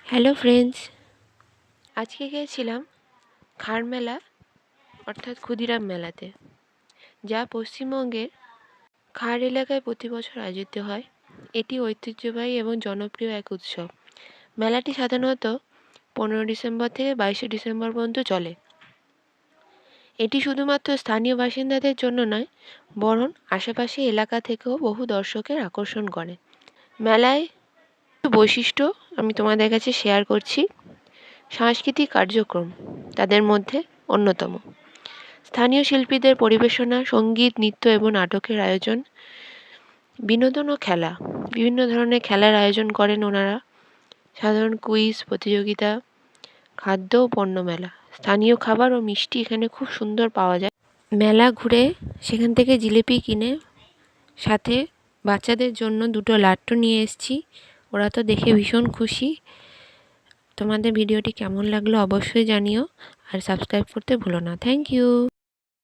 Hello friends, আজকে গিয়েছিলাম খার মেলা অর্থাৎ ক্ষুদিরাম মেলাতে, যা পশ্চিমবঙ্গের খার এলাকায় প্রতি বছর আয়োজিত হয়। এটি ঐতিহ্যবাহী এবং জনপ্রিয় এক উৎসব। মেলাটি সাধারণত 15 ডিসেম্বর থেকে 22 ডিসেম্বর পর্যন্ত চলে। এটি শুধুমাত্র স্থানীয় বাসিন্দাদের জন্য নয়, বরং আশেপাশে এলাকা থেকেও বহু দর্শকের আকর্ষণ করে। মেলায় বৈশিষ্ট্য আমি তোমাদের কাছে শেয়ার করছি। সাংস্কৃতিক কার্যক্রম তাদের মধ্যে অন্যতম। স্থানীয় শিল্পীদের পরিবেশনা, সঙ্গীত, নৃত্য এবং নাটকের আয়োজন, বিনোদন ও খেলা। বিভিন্ন ধরনের খেলার আয়োজন করেন ওনারা। সাধারণ কুইজ প্রতিযোগিতা, খাদ্য ও পণ্য মেলা। স্থানীয় খাবার ও মিষ্টি এখানে খুব সুন্দর পাওয়া যায়। মেলা ঘুরে সেখান থেকে জিলিপি কিনে সাথে বাচ্চাদের জন্য 2টো লাড্ডু নিয়ে এসেছি। ওরা তো দেখে ভীষণ খুশি। তোমাদের ভিডিওটি কেমন লাগলো অবশ্যই জানিও, আর সাবস্ক্রাইব করতে ভুলো না। Thank you.